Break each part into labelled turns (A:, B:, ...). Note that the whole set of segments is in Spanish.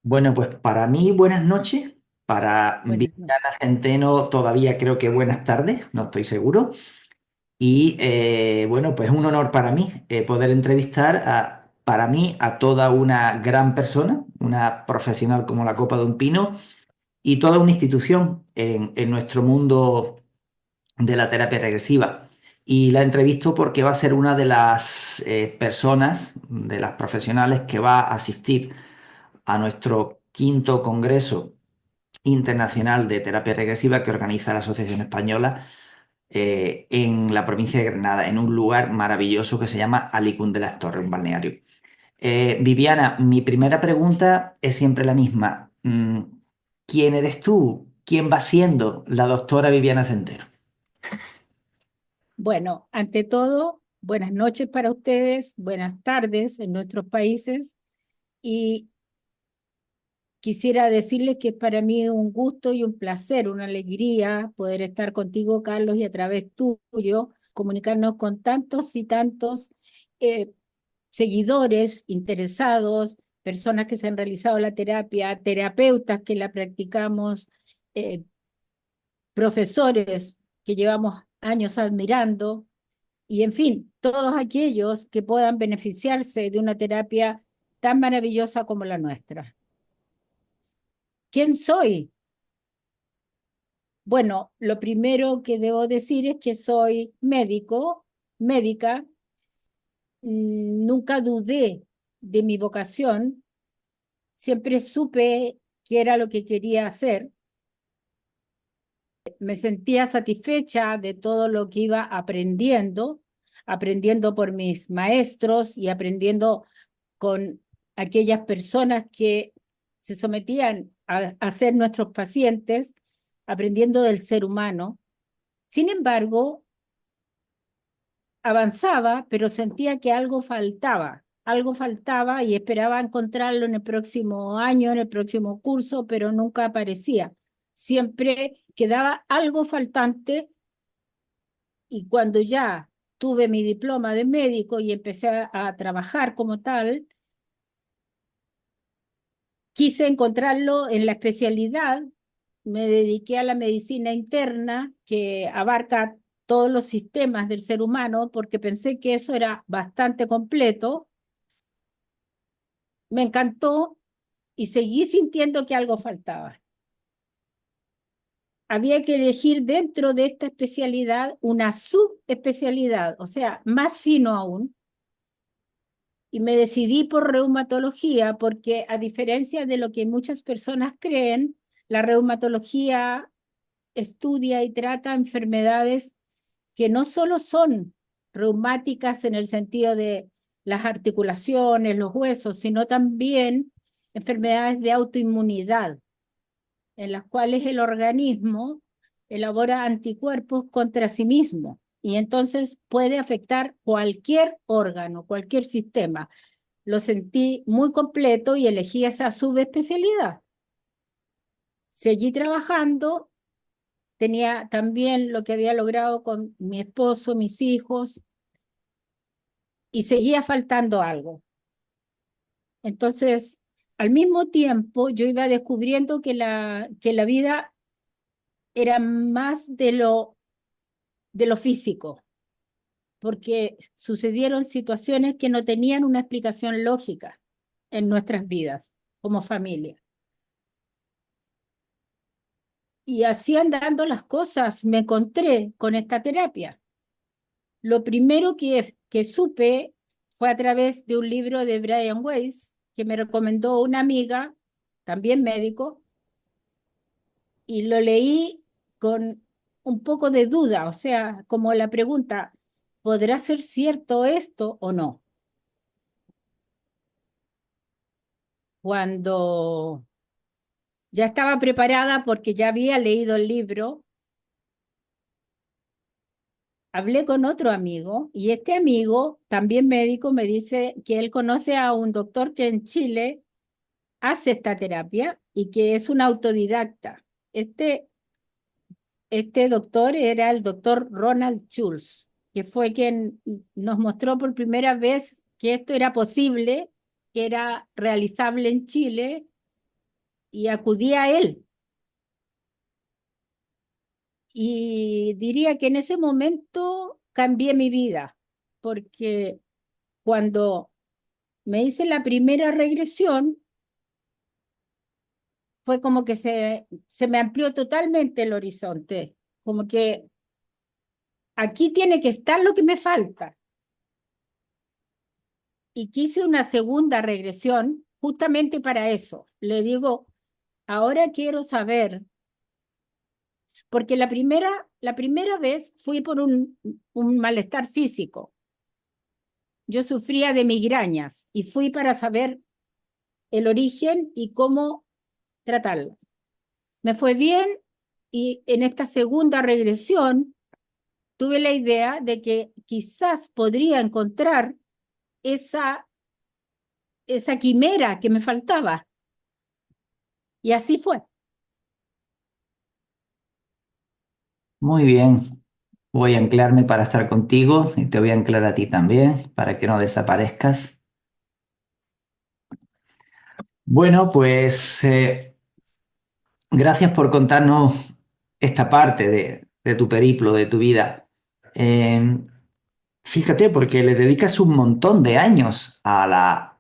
A: Bueno, pues para mí buenas noches, para
B: Buenas noches.
A: Viviana Centeno todavía creo que buenas tardes, no estoy seguro. Y bueno, pues es un honor para mí poder entrevistar para mí a toda una gran persona, una profesional como la Copa de un Pino y toda una institución en nuestro mundo de la terapia regresiva. Y la entrevisto porque va a ser una de las personas, de las profesionales que va a asistir a nuestro quinto Congreso Internacional de Terapia Regresiva que organiza la Asociación Española en la provincia de Granada, en un lugar maravilloso que se llama Alicún de las Torres, un balneario. Viviana, mi primera pregunta es siempre la misma. ¿Quién eres tú? ¿Quién va siendo la doctora Viviana Centeno?
B: Bueno, ante todo, buenas noches para ustedes, buenas tardes en nuestros países y quisiera decirles que es para mí un gusto y un placer, una alegría poder estar contigo, Carlos, y a través tuyo comunicarnos con tantos y tantos eh, seguidores interesados, personas que se han realizado la terapia, terapeutas que la practicamos, eh, profesores que llevamos años admirando. Y en fin, todos aquellos que puedan beneficiarse de una terapia tan maravillosa como la nuestra. ¿Quién soy? Bueno, lo primero que debo decir es que soy médico, médica. Nunca dudé de mi vocación, siempre supe que era lo que quería hacer. Me sentía satisfecha de todo lo que iba aprendiendo, aprendiendo por mis maestros y aprendiendo con aquellas personas que se sometían a ser nuestros pacientes, aprendiendo del ser humano. Sin embargo, avanzaba, pero sentía que algo faltaba y esperaba encontrarlo en el próximo año, en el próximo curso, pero nunca aparecía. Siempre quedaba algo faltante y cuando ya tuve mi diploma de médico y empecé a trabajar como tal, quise encontrarlo en la especialidad, me dediqué a la medicina interna que abarca todos los sistemas del ser humano porque pensé que eso era bastante completo, me encantó y seguí sintiendo que algo faltaba. Había que elegir dentro de esta especialidad una subespecialidad, o sea, más fino aún, y me decidí por reumatología porque a diferencia de lo que muchas personas creen, la reumatología estudia y trata enfermedades que no solo son reumáticas en el sentido de las articulaciones, los huesos, sino también enfermedades de autoinmunidad, en las cuales el organismo elabora anticuerpos contra sí mismo y entonces puede afectar cualquier órgano, cualquier sistema. Lo sentí muy completo y elegí esa subespecialidad. Seguí trabajando. Tenía también lo que había logrado con mi esposo, mis hijos, y seguía faltando algo. Entonces, al mismo tiempo, yo iba descubriendo que la vida era más de lo físico, porque sucedieron situaciones que no tenían una explicación lógica en nuestras vidas como familia. Y así andando las cosas, me encontré con esta terapia. Lo primero que supe fue a través de un libro de Brian Weiss que me recomendó una amiga, también médico, y lo leí con un poco de duda, o sea, como la pregunta, ¿podrá ser cierto esto o no? Cuando ya estaba preparada porque ya había leído el libro, hablé con otro amigo y este amigo, también médico, me dice que él conoce a un doctor que en Chile hace esta terapia y que es un autodidacta. Este, este doctor era el doctor Ronald Schulz, que fue quien nos mostró por primera vez que esto era posible, que era realizable en Chile y acudí a él. Y diría que en ese momento cambié mi vida, porque cuando me hice la primera regresión, fue como que se me amplió totalmente el horizonte, como que aquí tiene que estar lo que me falta. Y quise una segunda regresión justamente para eso. Le digo, ahora quiero saber, porque la primera vez fui por un malestar físico. Yo sufría de migrañas y fui para saber el origen y cómo tratarlas. Me fue bien y en esta segunda regresión tuve la idea de que quizás podría encontrar esa, esa quimera que me faltaba. Y así fue.
A: Muy bien. Voy a anclarme para estar contigo y te voy a anclar a ti también para que no desaparezcas. Bueno, pues gracias por contarnos esta parte de tu periplo, de tu vida. Eh, Fíjate, porque le dedicas un montón de años a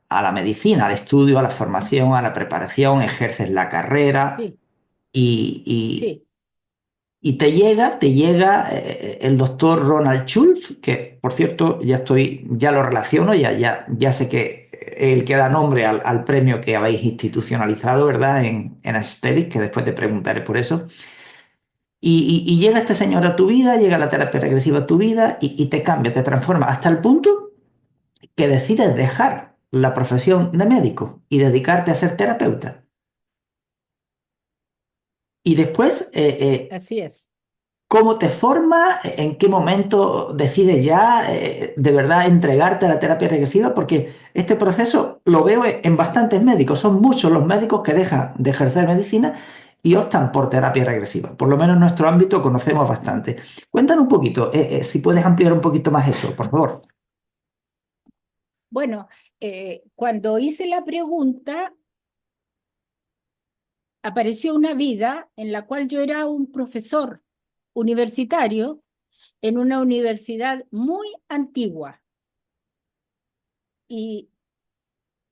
A: la medicina, al estudio, a la formación, a la preparación, ejerces la carrera
B: Sí,
A: y,
B: sí,
A: y te llega el doctor Ronald Schulz, que por cierto ya lo relaciono, ya sé que el que da nombre al premio que habéis institucionalizado, ¿verdad? En Aesthetic, que después te preguntaré por eso. Y llega este señor a tu vida, llega la terapia regresiva a tu vida y te cambia, te transforma, hasta el punto que decides dejar la profesión de médico y dedicarte a ser terapeuta. Y después,
B: así es.
A: ¿cómo te forma? ¿En qué momento decides ya de verdad entregarte a la terapia regresiva? Porque este proceso lo veo en bastantes médicos. Son muchos los médicos que dejan de ejercer medicina y optan por terapia regresiva. Por lo menos en nuestro ámbito conocemos bastante. Cuéntanos un poquito, si puedes ampliar un poquito más eso, por favor.
B: Bueno, cuando hice la pregunta, apareció una vida en la cual yo era un profesor universitario en una universidad muy antigua. Y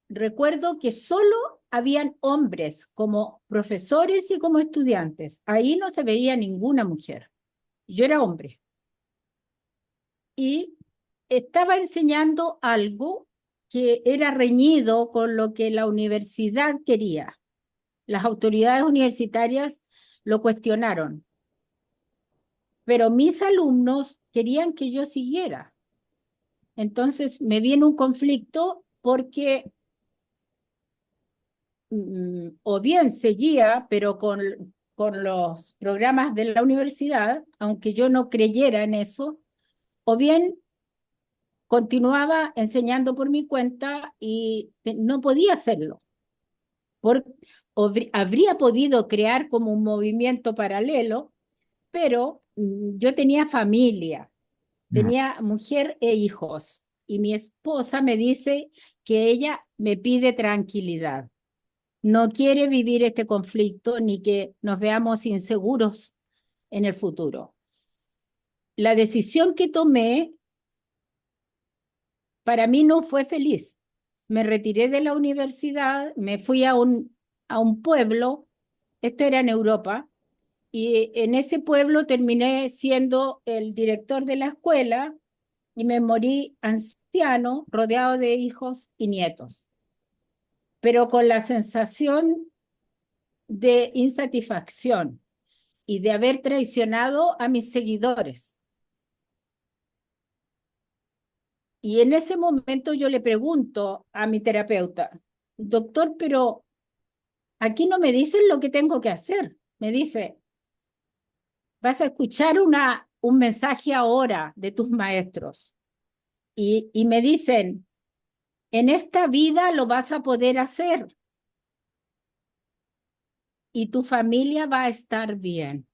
B: recuerdo que solo habían hombres como profesores y como estudiantes. Ahí no se veía ninguna mujer. Yo era hombre. Y estaba enseñando algo que era reñido con lo que la universidad quería. Las autoridades universitarias lo cuestionaron, pero mis alumnos querían que yo siguiera. Entonces me viene un conflicto porque o bien seguía, pero con los programas de la universidad, aunque yo no creyera en eso, o bien continuaba enseñando por mi cuenta y no podía hacerlo. Por, habría podido crear como un movimiento paralelo, pero yo tenía familia,
A: Mm.
B: tenía mujer e hijos, y mi esposa me dice que ella me pide tranquilidad. No quiere vivir este conflicto ni que nos veamos inseguros en el futuro. La decisión que tomé para mí no fue feliz. Me retiré de la universidad, me fui a un pueblo, esto era en Europa, y en ese pueblo terminé siendo el director de la escuela y me morí anciano, rodeado de hijos y nietos, pero con la sensación de insatisfacción y de haber traicionado a mis seguidores. Y en ese momento yo le pregunto a mi terapeuta, doctor, pero aquí no me dicen lo que tengo que hacer. Me dice, vas a escuchar un mensaje ahora de tus maestros. Y me dicen, en esta vida lo vas a poder hacer y tu familia va a estar bien.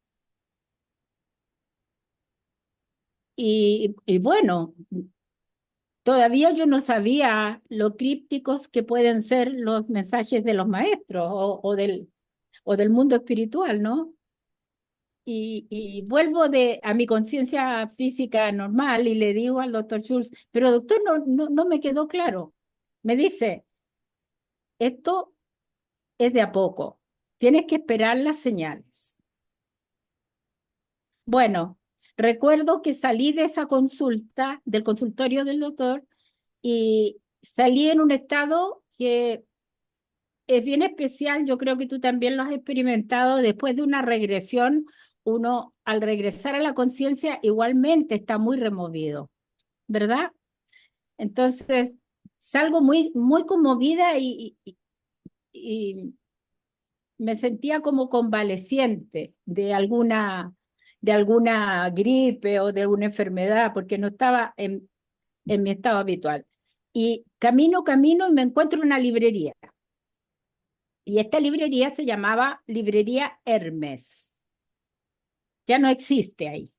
B: Y bueno, todavía yo no sabía lo crípticos que pueden ser los mensajes de los maestros o del o del mundo espiritual, ¿no? Y vuelvo a mi conciencia física normal y le digo al doctor Schultz, pero doctor, no me quedó claro. Me dice, esto es de a poco, tienes que esperar las señales. Bueno, recuerdo que salí de esa consulta, del consultorio del doctor, y salí en un estado que es bien especial. Yo creo que tú también lo has experimentado. Después de una regresión, uno al regresar a la conciencia igualmente está muy removido, ¿verdad? Entonces, salgo muy conmovida y me sentía como convaleciente de alguna gripe o de alguna enfermedad, porque no estaba en mi estado habitual. Y camino y me encuentro en una librería. Y esta librería se llamaba Librería Hermes. Ya no existe ahí.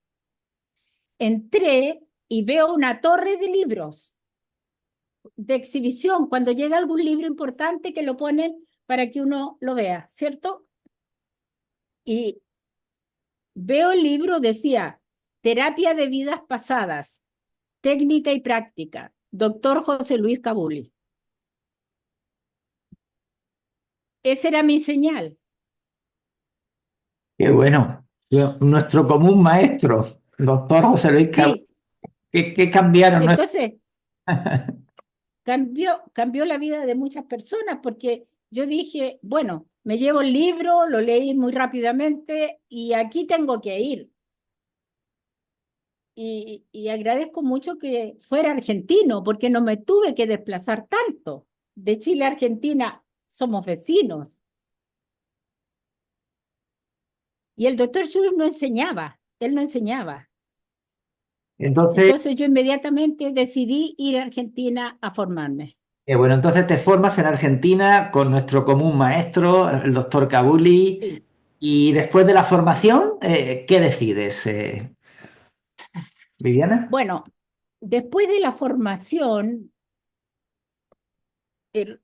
B: Entré y veo una torre de libros de exhibición cuando llega algún libro importante que lo ponen para que uno lo vea, ¿cierto? Y veo el libro, decía, Terapia de vidas pasadas, técnica y práctica, doctor José Luis Cabuli. Esa era mi señal.
A: Qué bueno. Nuestro común maestro, doctor José Luis Cabo,
B: Sí,
A: ¿qué cambiaron?
B: entonces cambió la vida de muchas personas porque yo dije, bueno, me llevo el libro, lo leí muy rápidamente y aquí tengo que ir. Y agradezco mucho que fuera argentino porque no me tuve que desplazar tanto. De Chile a Argentina somos vecinos. Y el doctor Schultz no enseñaba, él no enseñaba.
A: Entonces,
B: Entonces yo inmediatamente decidí ir a Argentina a formarme.
A: bueno, entonces te formas en Argentina con nuestro común maestro, el doctor Cabuli,
B: Sí.
A: y después de la formación, ¿qué decides, Viviana?
B: Bueno, después de la formación,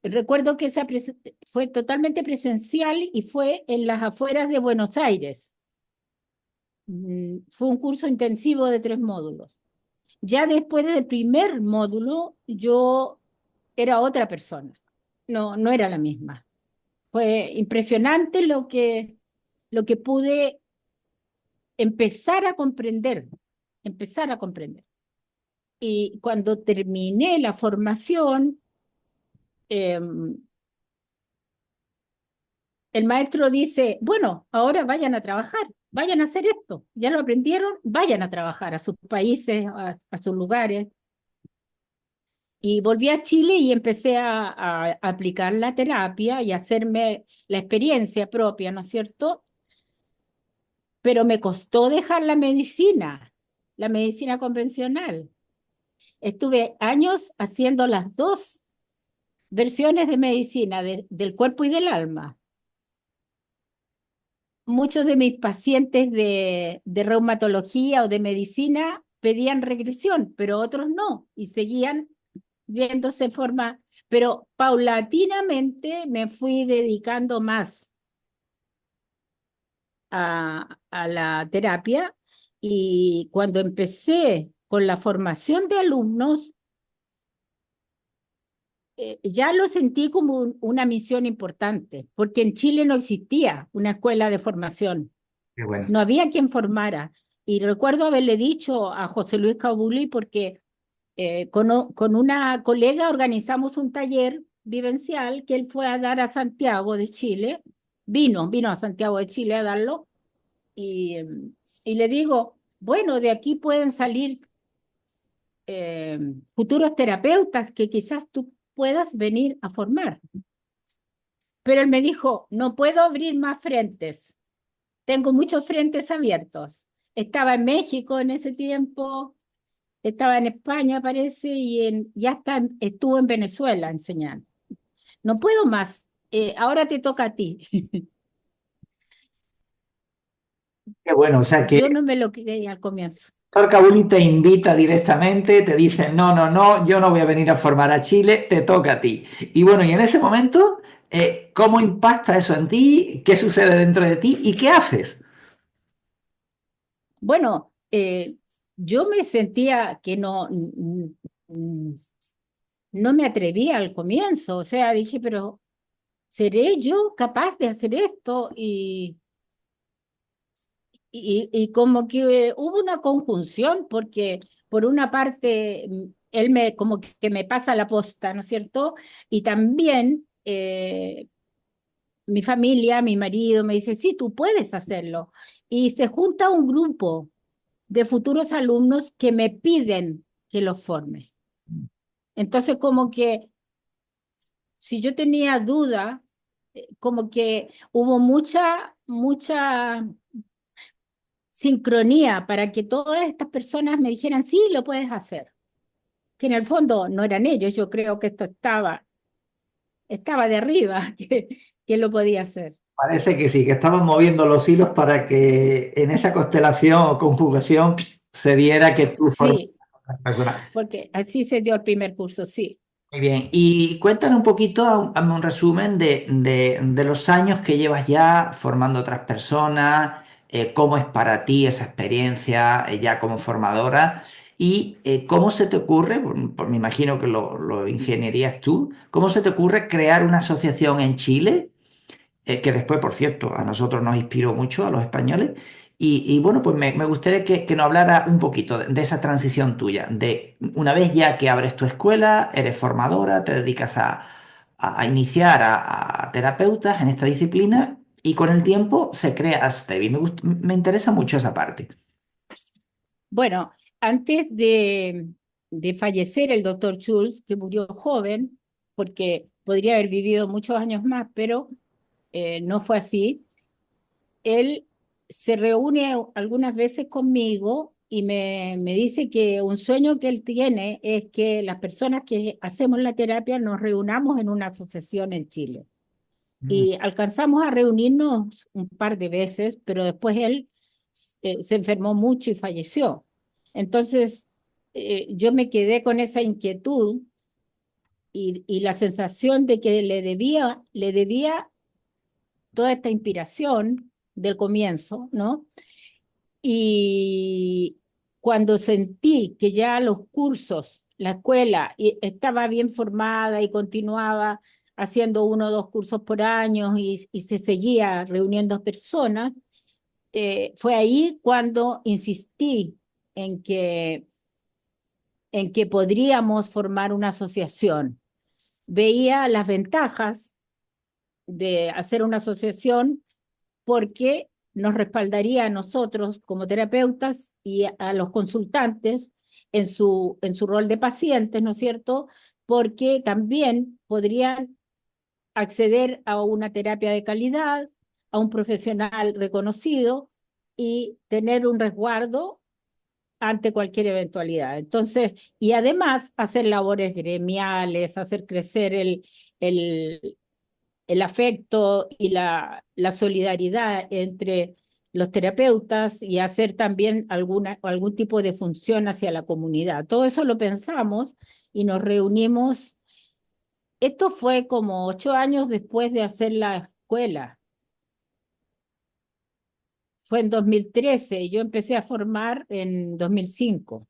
B: recuerdo que fue totalmente presencial y fue en las afueras de Buenos Aires. Fue un curso intensivo de 3 módulos. Ya después del primer módulo, yo era otra persona. No era la misma. Fue impresionante lo que pude empezar a comprender, empezar a comprender. Y cuando terminé la formación, eh, el maestro dice, bueno, ahora vayan a trabajar, vayan a hacer esto. Ya lo aprendieron, vayan a trabajar a sus países, a sus lugares. Y volví a Chile y empecé a aplicar la terapia y a hacerme la experiencia propia, ¿no es cierto? Pero me costó dejar la medicina convencional. Estuve años haciendo las dos versiones de medicina, del cuerpo y del alma. Muchos de mis pacientes de reumatología o de medicina pedían regresión, pero otros no, y seguían viéndose en forma, pero paulatinamente me fui dedicando más a la terapia y cuando empecé con la formación de alumnos, ya lo sentí como una misión importante, porque en Chile no existía una escuela de formación,
A: Qué bueno.
B: no había quien formara. Y recuerdo haberle dicho a José Luis Cabuli, porque con una colega organizamos un taller vivencial que él fue a dar a Santiago de Chile, vino a Santiago de Chile a darlo, y, y le digo, bueno, de aquí pueden salir eh, futuros terapeutas que quizás tú puedas venir a formar. Pero él me dijo, no puedo abrir más frentes, tengo muchos frentes abiertos. Estaba en México en ese tiempo, estaba en España, parece, ya estuvo en Venezuela enseñando. No puedo más, ahora te toca a ti.
A: Qué bueno, o sea que
B: Yo no me lo creía al comienzo.
A: doctor Cabuli te invita directamente, te dice, no, yo no voy a venir a formar a Chile, te toca a ti. Y bueno, y en ese momento ¿Cómo impacta eso en ti? ¿Qué sucede dentro de ti? ¿Y qué haces?
B: Bueno, yo me sentía que no me atrevía al comienzo, o sea, dije, pero ¿seré yo capaz de hacer esto? Y como que hubo una conjunción, porque por una parte él me como que me pasa la posta, ¿no es cierto? Y también mi familia, mi marido me dice, sí, tú puedes hacerlo. Y se junta un grupo de futuros alumnos que me piden que los forme. Entonces, como que si yo tenía duda, como que hubo mucha sincronía para que todas estas personas me dijeran, sí, lo puedes hacer. Que en el fondo no eran ellos, yo creo que esto estaba de arriba, que lo podía hacer.
A: Parece que sí, que estamos moviendo los hilos para que en esa constelación o conjugación se diera que tú formas
B: Sí,
A: a otra persona.
B: porque así se dio el primer curso, sí.
A: Muy bien, y cuéntanos un poquito, hazme un resumen de los años que llevas ya formando otras personas, cómo es para ti esa experiencia ya como formadora y cómo se te ocurre, me imagino que lo ingenierías tú, cómo se te ocurre crear una asociación en Chile que después, por cierto, a nosotros nos inspiró mucho, a los españoles. Y bueno, pues me gustaría que nos hablara un poquito de esa transición tuya, de una vez ya que abres tu escuela, eres formadora, te dedicas a iniciar a terapeutas en esta disciplina y con el tiempo se crea Astevi. Me interesa mucho esa parte.
B: Bueno, antes de fallecer el doctor Schulz, que murió joven, porque podría haber vivido muchos años más, pero no fue así, él se reúne algunas veces conmigo y me dice que un sueño que él tiene es que las personas que hacemos la terapia nos reunamos en una asociación en Chile.
A: Mm.
B: Y alcanzamos a reunirnos un par de veces, pero después él se enfermó mucho y falleció. Entonces, yo me quedé con esa inquietud y la sensación de que le debía toda esta inspiración del comienzo, ¿no? Y cuando sentí que ya los cursos, la escuela estaba bien formada y continuaba haciendo 1 o 2 cursos por año y se seguía reuniendo personas, fue ahí cuando insistí en que, en que podríamos formar una asociación. Veía las ventajas de hacer una asociación porque nos respaldaría a nosotros como terapeutas y a los consultantes en su rol de pacientes, ¿no es cierto? Porque también podrían acceder a una terapia de calidad, a un profesional reconocido y tener un resguardo ante cualquier eventualidad. Entonces, y además hacer labores gremiales, hacer crecer el, el afecto y la solidaridad entre los terapeutas y hacer también algún tipo de función hacia la comunidad. Todo eso lo pensamos y nos reunimos. Esto fue como 8 años después de hacer la escuela. Fue en 2013 y yo empecé a formar en 2005.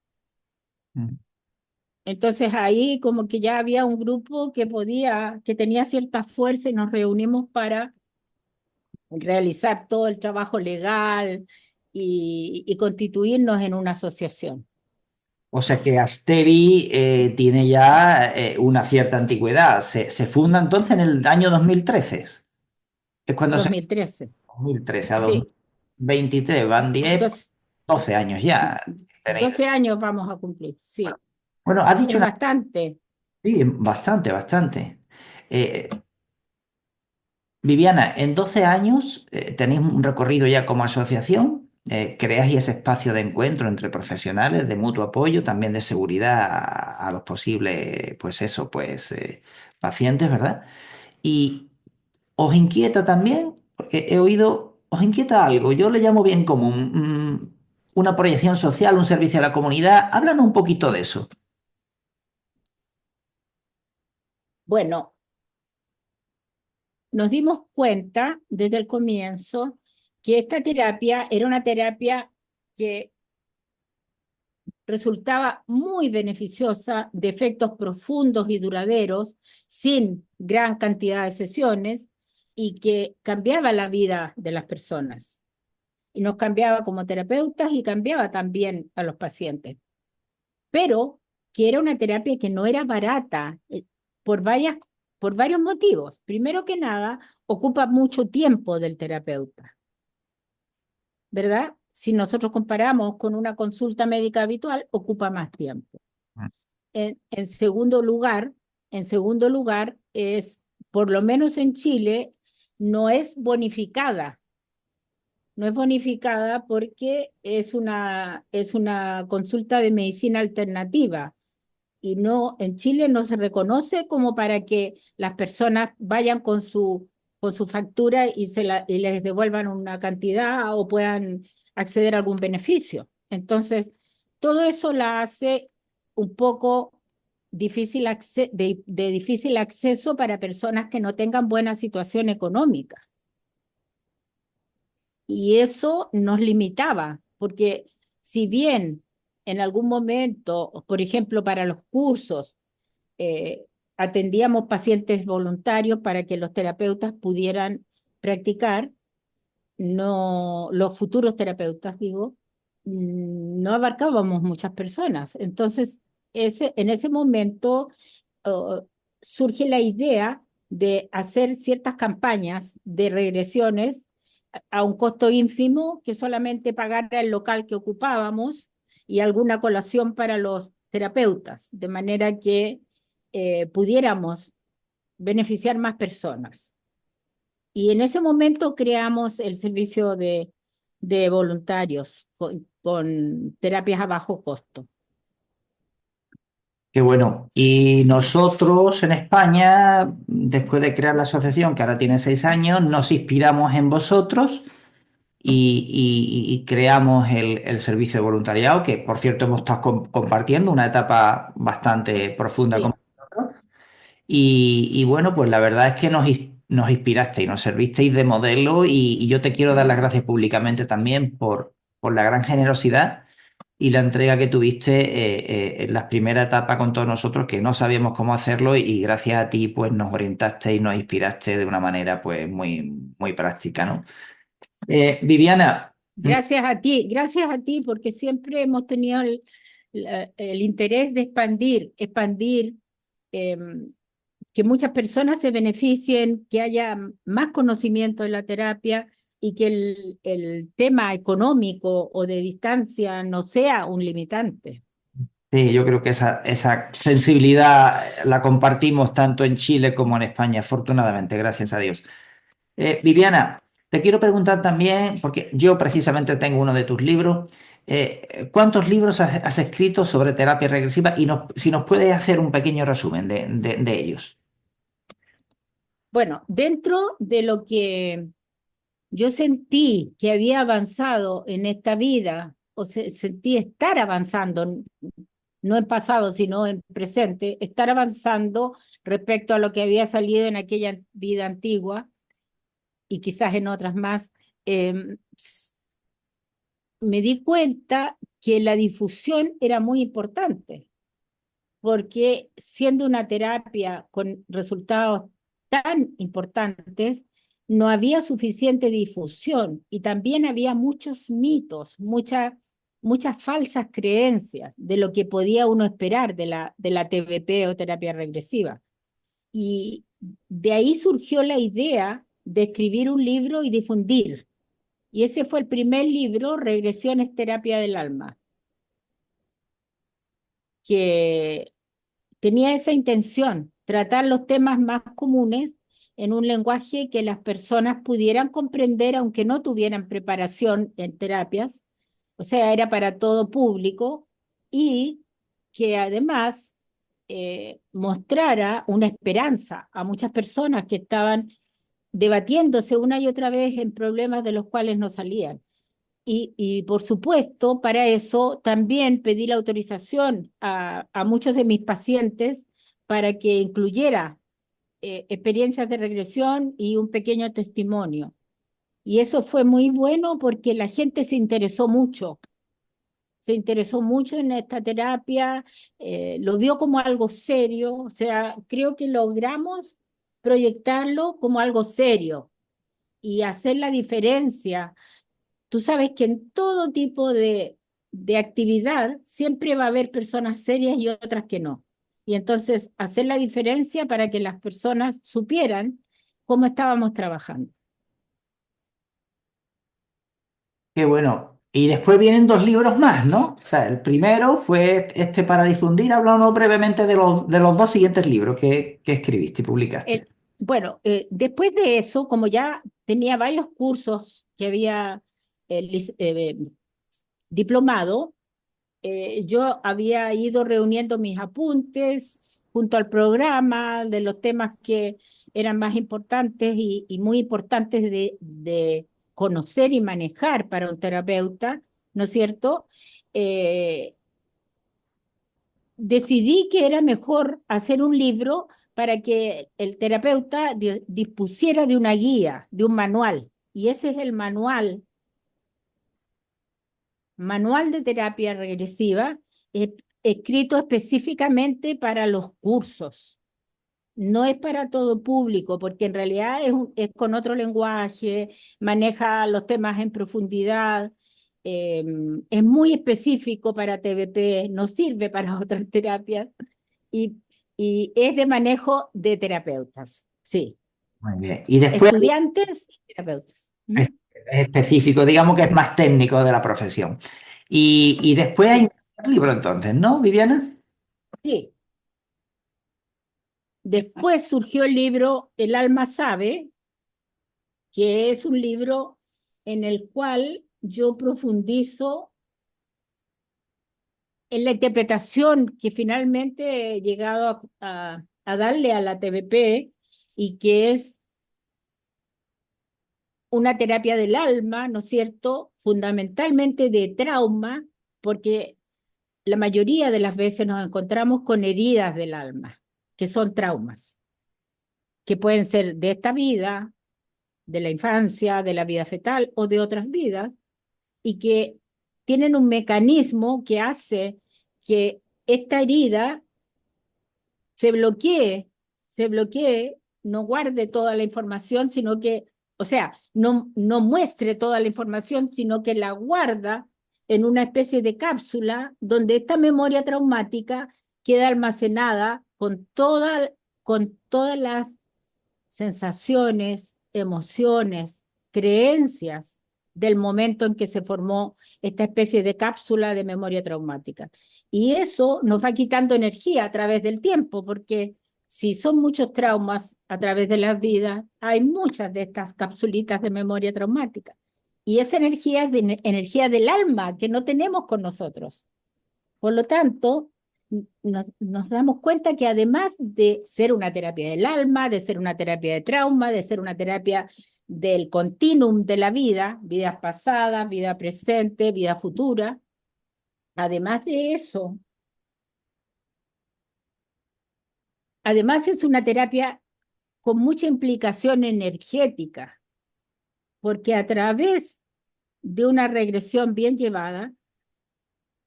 A: Mm.
B: Entonces ahí como que ya había un grupo que tenía cierta fuerza y nos reunimos para realizar todo el trabajo legal y constituirnos en una asociación.
A: O sea que Astevi tiene ya una cierta antigüedad. Se funda entonces en el año 2013. Es cuando se
B: 2013,
A: 2013 a
B: sí.
A: 2023, van 10,
B: Dos,
A: 12 años ya tenéis.
B: 12 años vamos a cumplir, sí.
A: Bueno, has dicho
B: Es
A: una...
B: bastante.
A: Sí, bastante, bastante. Eh, Viviana, en 12 años tenéis un recorrido ya como asociación, creáis ese espacio de encuentro entre profesionales, de mutuo apoyo, también de seguridad a los posibles, pues eso, pues pacientes, ¿verdad? Y os inquieta también, porque he oído, os inquieta algo, yo le llamo bien común, una proyección social, un servicio a la comunidad. Háblanos un poquito de eso.
B: Bueno, nos dimos cuenta desde el comienzo que esta terapia era una terapia que resultaba muy beneficiosa, de efectos profundos y duraderos, sin gran cantidad de sesiones, y que cambiaba la vida de las personas. Y nos cambiaba como terapeutas y cambiaba también a los pacientes. Pero que era una terapia que no era barata por por varios motivos. Primero que nada, ocupa mucho tiempo del terapeuta, ¿verdad? Si nosotros comparamos con una consulta médica habitual, ocupa más tiempo. En segundo lugar, es, por lo menos en Chile, no es bonificada. No es bonificada porque es una consulta de medicina alternativa y no, en Chile no se reconoce como para que las personas vayan con su factura y les devuelvan una cantidad o puedan acceder a algún beneficio. Entonces, todo eso la hace un poco de difícil acceso para personas que no tengan buena situación económica. Y eso nos limitaba, porque si bien en algún momento, por ejemplo, para los cursos, eh, atendíamos pacientes voluntarios para que los terapeutas pudieran practicar, no, los futuros terapeutas, digo, no abarcábamos muchas personas. Entonces, en ese momento uh, surge la idea de hacer ciertas campañas de regresiones a un costo ínfimo, que solamente pagara el local que ocupábamos y alguna colación para los terapeutas, de manera que pudiéramos beneficiar más personas. Y en ese momento creamos el servicio de voluntarios con terapias a bajo costo.
A: Qué bueno. Y nosotros en España, después de crear la asociación, que ahora tiene 6 años, nos inspiramos en vosotros y creamos el servicio de voluntariado, que por cierto hemos estado compartiendo una etapa bastante profunda con
B: Sí.
A: vosotros. Y bueno, pues la verdad es que nos inspirasteis, nos servisteis de modelo y yo te quiero dar las gracias públicamente también por la gran generosidad y la entrega que tuviste en las primeras etapas con todos nosotros, que no sabíamos cómo hacerlo y gracias a ti pues nos orientaste y nos inspiraste de una manera pues muy práctica, ¿no? Viviana,
B: Gracias a ti, porque siempre hemos tenido el interés de expandir, eh, que muchas personas se beneficien, que haya más conocimiento en la terapia y que el tema económico o de distancia no sea un limitante.
A: sí, yo creo que esa sensibilidad la compartimos tanto en Chile como en España, afortunadamente, gracias a Dios. Viviana, te quiero preguntar también, porque yo precisamente tengo uno de tus libros, ¿cuántos libros has escrito sobre terapia regresiva? Y si nos puedes hacer un pequeño resumen de ellos.
B: Bueno, dentro de lo que yo sentí que había avanzado en esta vida, sentí estar avanzando, no en pasado, sino en presente, estar avanzando respecto a lo que había salido en aquella vida antigua y quizás en otras más, eh, me di cuenta que la difusión era muy importante, porque siendo una terapia con resultados tan importantes, no había suficiente difusión y también había muchos mitos, muchas falsas creencias de lo que podía uno esperar de la TBP o terapia regresiva. Y de ahí surgió la idea de escribir un libro y difundir. Y ese fue el primer libro, Regresiones, Terapia del Alma, que tenía esa intención, tratar los temas más comunes en un lenguaje que las personas pudieran comprender, aunque no tuvieran preparación en terapias, o sea, era para todo público, y que además mostrara una esperanza a muchas personas que estaban debatiéndose una y otra vez en problemas de los cuales no salían. Y por supuesto, para eso también pedí la autorización a muchos de mis pacientes para que incluyera experiencias de regresión y un pequeño testimonio. Y eso fue muy bueno porque la gente se interesó mucho en esta terapia, lo vio como algo serio, o sea, creo que logramos proyectarlo como algo serio y hacer la diferencia. Tú sabes que en todo tipo de actividad siempre va a haber personas serias y otras que no. Y entonces hacer la diferencia para que las personas supieran cómo estábamos trabajando.
A: Qué bueno. Y después vienen dos libros más, ¿no? O sea, el primero fue este para difundir. Háblanos brevemente de los dos siguientes libros que escribiste y publicaste.
B: El- bueno, después de eso, como ya tenía varios cursos que había diplomado, yo había ido reuniendo mis apuntes junto al programa de los temas que eran más importantes y muy importantes de conocer y manejar para un terapeuta, ¿no es cierto? Eh, Decidí que era mejor hacer un libro para que el terapeuta dispusiera de una guía, de un manual. Y ese es el manual de terapia regresiva, escrito específicamente para los cursos. No es para todo público, porque en realidad es con otro lenguaje, maneja los temas en profundidad, eh, es muy específico para TBP, no sirve para otras terapias y, y es de manejo de terapeutas, sí,
A: Muy bien. Y después
B: estudiantes y terapeutas. ¿Mm?
A: es específico, digamos que es más técnico de la profesión. Y después hay
B: Sí,
A: un libro entonces, ¿no, Viviana?
B: sí. Después surgió el libro El alma sabe, que es un libro en el cual yo profundizo en la interpretación que finalmente he llegado a darle a la TBP y que es una terapia del alma, ¿no es cierto? Fundamentalmente de trauma, porque la mayoría de las veces nos encontramos con heridas del alma, que son traumas, que pueden ser de esta vida, de la infancia, de la vida fetal o de otras vidas, y que tienen un mecanismo que hace que esta herida se bloquee, se bloquee, no guarde toda la información, sino que, o sea, no muestre toda la información, sino que la guarda en una especie de cápsula donde esta memoria traumática queda almacenada con todas las sensaciones, emociones, creencias del momento en que se formó esta especie de cápsula de memoria traumática. Y eso nos va quitando energía a través del tiempo, porque si son muchos traumas a través de las vidas, hay muchas de estas capsulitas de memoria traumática. Y esa energía es de energía del alma que no tenemos con nosotros. Por lo tanto, nos damos cuenta que además de ser una terapia del alma, de ser una terapia de trauma, de ser una terapia del continuum de la vida, vidas pasadas, vida presente, vida futura, además de eso, además es una terapia con mucha implicación energética, porque a través de una regresión bien llevada,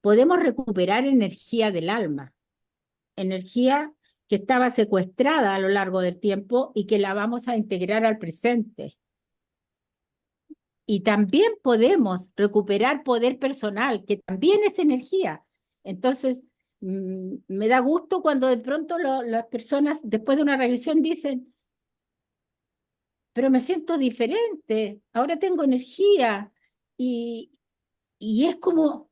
B: podemos recuperar energía del alma, energía que estaba secuestrada a lo largo del tiempo y que la vamos a integrar al presente. Y también podemos recuperar poder personal, que también es energía. Entonces, me da gusto cuando de pronto las personas, después de una regresión, dicen, pero me siento diferente, ahora tengo energía. Y, y es como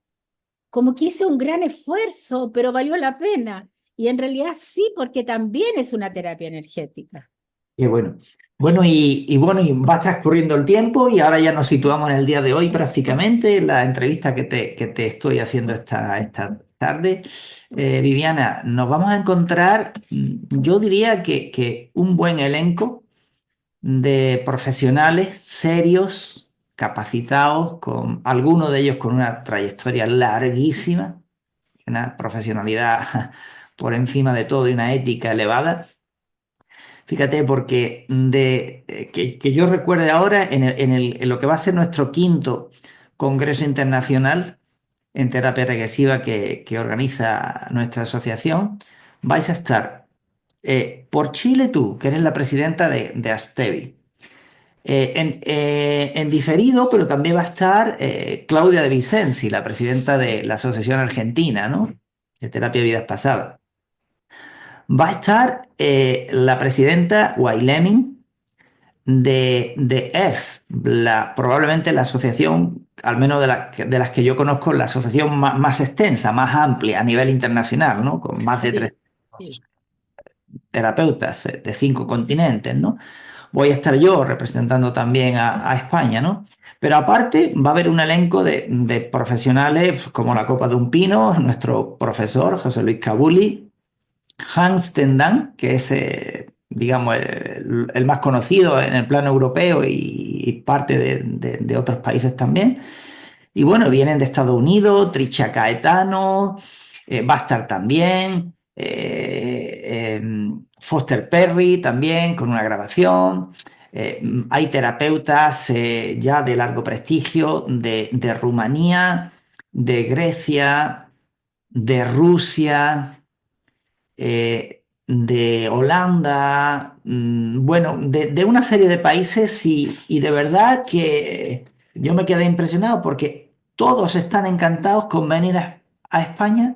B: que hice un gran esfuerzo, pero valió la pena. Y en realidad sí, porque también es una terapia energética.
A: Qué bueno. Bueno, y bueno, y va transcurriendo el tiempo y ahora ya nos situamos en el día de hoy prácticamente, la entrevista que te estoy haciendo esta tarde. Viviana, nos vamos a encontrar, yo diría que un buen elenco de profesionales serios, capacitados, con algunos de ellos con una trayectoria larguísima, una profesionalidad por encima de todo y una ética elevada Fíjate, porque que yo recuerde ahora, en lo que va a ser nuestro quinto Congreso Internacional en Terapia Regresiva que organiza nuestra asociación, vais a estar por Chile tú, que eres la presidenta de Astevi. En diferido, pero también va a estar Claudia de Vicenzi, la presidenta de la Asociación Argentina, ¿no? De Terapia de Vidas Pasadas. Va a estar la presidenta Wailemin de EF, probablemente la asociación, al menos de las que yo conozco, la asociación más extensa, más amplia a nivel internacional, ¿no? Con más de
B: Sí, sí.
A: 300 terapeutas de 5 continentes, ¿no? Voy a estar yo representando también a España, ¿no? Pero aparte va a haber un elenco de profesionales como la Copa de un Pino, nuestro profesor José Luis Cabuli, Hans Tendan, que es, digamos, el más conocido en el plano europeo y parte de otros países también. Y bueno, vienen de Estados Unidos, Tricia Caetano, va a estar también, Foster Perry también con una grabación. Hay terapeutas ya de largo prestigio de Rumanía, de Grecia, de Rusia, de Holanda, bueno, de una serie de países y de verdad que yo me quedé impresionado porque todos están encantados con venir a España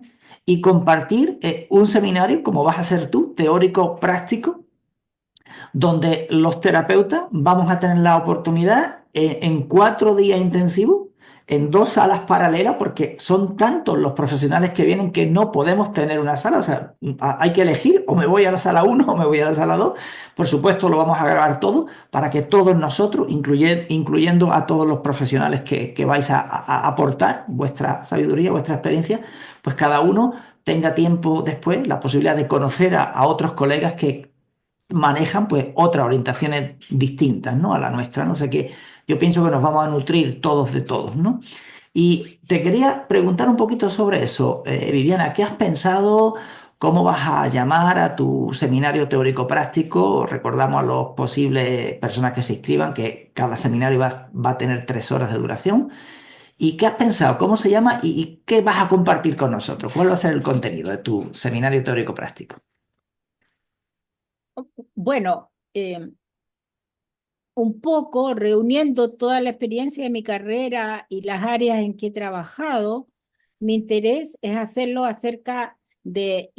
A: y compartir un seminario como vas a hacer tú, teórico práctico, donde los terapeutas vamos a tener la oportunidad en 4 días intensivos, en 2 salas paralelas, porque son tantos los profesionales que vienen que no podemos tener una sala. O sea, hay que elegir o me voy a la sala uno o me voy a la sala 2. Por supuesto, lo vamos a grabar todo para que todos nosotros, incluyendo a todos los profesionales que vais a aportar vuestra sabiduría, vuestra experiencia, pues cada uno tenga tiempo después la posibilidad de conocer a otros colegas que manejan pues otras orientaciones distintas, ¿no? A la nuestra, no sé qué. Yo pienso que nos vamos a nutrir todos de todos, ¿no? Y te quería preguntar un poquito sobre eso, Viviana, ¿qué has pensado? ¿Cómo vas a llamar a tu seminario teórico práctico? Recordamos a los posibles personas que se inscriban que cada seminario va a tener 3 horas de duración. ¿Y qué has pensado? ¿Cómo se llama? ¿Y qué vas a compartir con nosotros? ¿Cuál va a ser el contenido de tu seminario teórico práctico?
B: Bueno, un poco reuniendo toda la experiencia de mi carrera y las áreas en que he trabajado, mi interés es hacerlo acerca de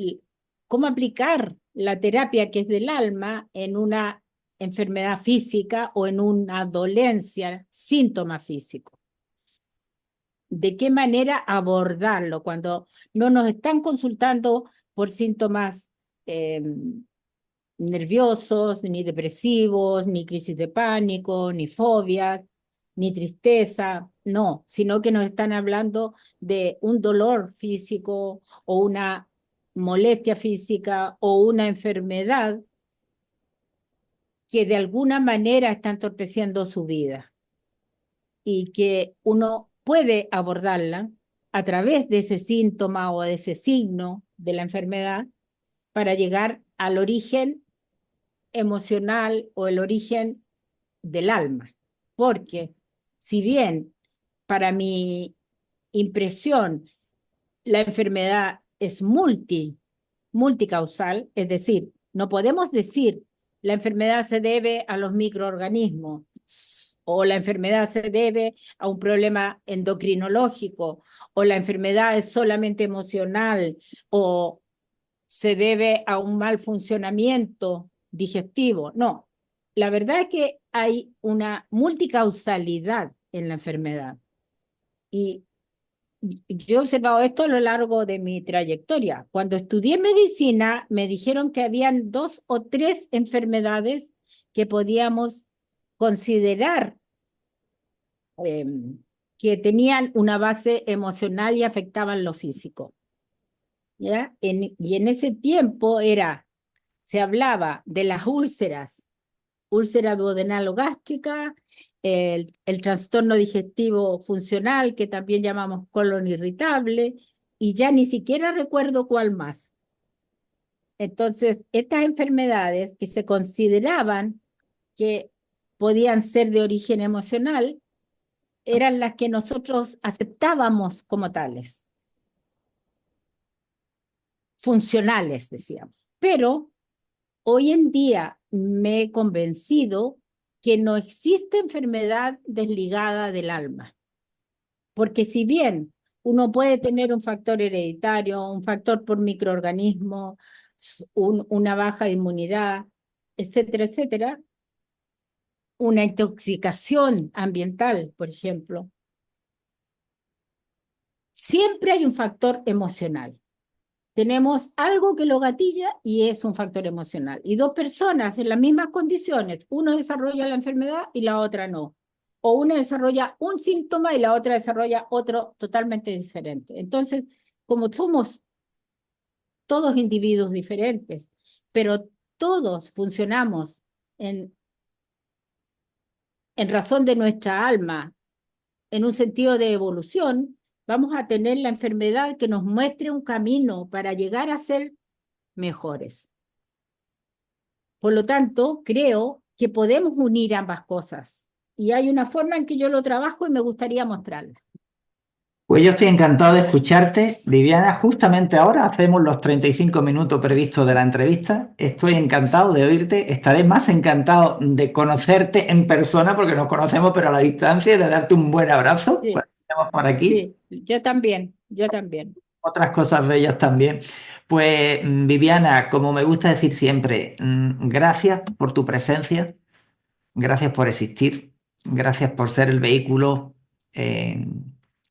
B: cómo aplicar la terapia que es del alma en una enfermedad física o en una dolencia, síntoma físico. De qué manera abordarlo cuando no nos están consultando por síntomas nerviosos, ni depresivos, ni crisis de pánico, ni fobias, ni tristeza, no, sino que nos están hablando de un dolor físico o una molestia física o una enfermedad que de alguna manera está entorpeciendo su vida y que uno puede abordarla a través de ese síntoma o de ese signo de la enfermedad para llegar al origen emocional o el origen del alma. Porque si bien para mi impresión la enfermedad es multicausal, es decir, no podemos decir la enfermedad se debe a los microorganismos o la enfermedad se debe a un problema endocrinológico o la enfermedad es solamente emocional o se debe a un mal funcionamiento digestivo. No, la verdad es que hay una multicausalidad en la enfermedad. Y yo he observado esto a lo largo de mi trayectoria. Cuando estudié medicina, me dijeron que habían 2 o 3 enfermedades que podíamos considerar eh, que tenían una base emocional y afectaban lo físico. ¿Ya? Y en ese tiempo se hablaba de las úlceras, úlcera duodenal o gástrica, el trastorno digestivo funcional, que también llamamos colon irritable, y ya ni siquiera recuerdo cuál más. Entonces, estas enfermedades que se consideraban que podían ser de origen emocional, eran las que nosotros aceptábamos como tales, funcionales, decíamos. Pero hoy en día me he convencido que no existe enfermedad desligada del alma, porque si bien uno puede tener un factor hereditario, un factor por microorganismo, una baja inmunidad, etcétera, etcétera, una intoxicación ambiental, por ejemplo, siempre hay un factor emocional. Tenemos algo que lo gatilla y es un factor emocional. Y dos personas en las mismas condiciones, uno desarrolla la enfermedad y la otra no. O una desarrolla un síntoma y la otra desarrolla otro totalmente diferente. Entonces, como somos todos individuos diferentes, pero todos funcionamos en, en razón de nuestra alma, en un sentido de evolución, vamos a tener la enfermedad que nos muestre un camino para llegar a ser mejores. Por lo tanto, creo que podemos unir ambas cosas. Y hay una forma en que yo lo trabajo y me gustaría mostrarla.
A: Pues yo estoy encantado de escucharte, Viviana. Justamente ahora hacemos los 35 minutos previstos de la entrevista. Estoy encantado de oírte. Estaré más encantado de conocerte en persona porque nos conocemos, pero a la distancia, y de darte un buen abrazo
B: Sí,
A: cuando estemos por aquí.
B: sí, yo también, yo también.
A: Otras cosas bellas también. Pues Viviana, como me gusta decir siempre, gracias por tu presencia, gracias por existir, gracias por ser el vehículo eh,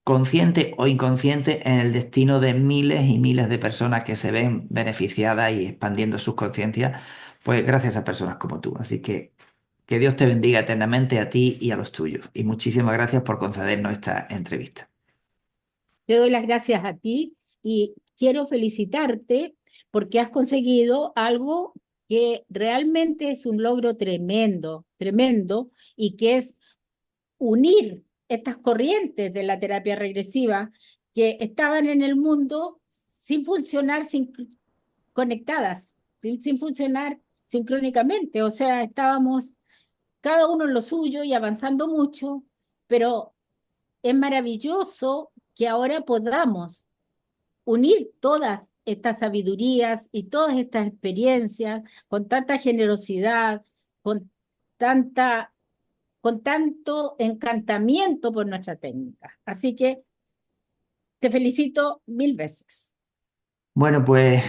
A: consciente o inconsciente en el destino de miles y miles de personas que se ven beneficiadas y expandiendo sus conciencias, pues gracias a personas como tú. Así que Dios te bendiga eternamente a ti y a los tuyos. Y muchísimas gracias por concedernos esta entrevista.
B: Te doy las gracias a ti y quiero felicitarte porque has conseguido algo que realmente es un logro tremendo, tremendo, y que es unir estas corrientes de la terapia regresiva que estaban en el mundo sin funcionar, sin conectadas, sin funcionar sincrónicamente. O sea, estábamos cada uno en lo suyo y avanzando mucho, pero es maravilloso que ahora podamos unir todas estas sabidurías y todas estas experiencias con tanta generosidad, con tanta con tanto encantamiento por nuestra técnica. Así que te felicito mil veces.
A: Bueno, pues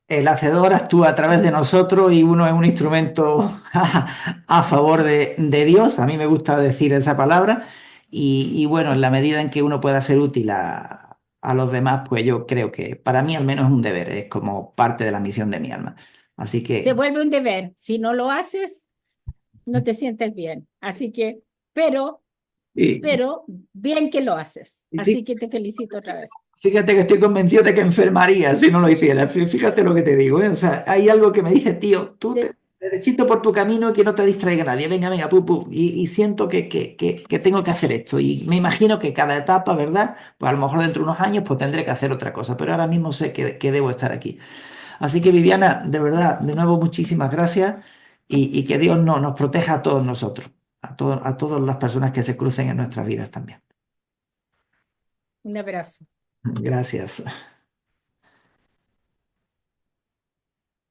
A: el hacedor actúa a través de nosotros y uno es un instrumento a favor de Dios. A mí me gusta decir esa palabra. Y bueno, en la medida en que uno pueda ser útil a los demás, pues yo creo que para mí al menos es un deber, es como parte de la misión de mi alma. Así
B: Se
A: que,
B: vuelve un deber. Si no lo haces, no te sientes bien. Así que, pero,
A: y,
B: pero, bien que lo haces.
A: y
B: Así que te felicito otra vez.
A: fíjate que estoy convencido de que enfermaría si no lo hiciera. Fíjate lo que te digo, ¿eh? O sea, hay algo que me dice, tío, derechito por tu camino, que no te distraiga nadie. Venga, venga, pu, pu. Y siento que tengo que hacer esto. Y me imagino que cada etapa, ¿verdad? Pues a lo mejor dentro de unos años pues tendré que hacer otra cosa. Pero ahora mismo sé que debo estar aquí. Así que Viviana, de verdad, de nuevo muchísimas gracias y que Dios nos proteja a todos nosotros, a todas las personas que se crucen en nuestras vidas también.
B: Un abrazo.
A: Gracias.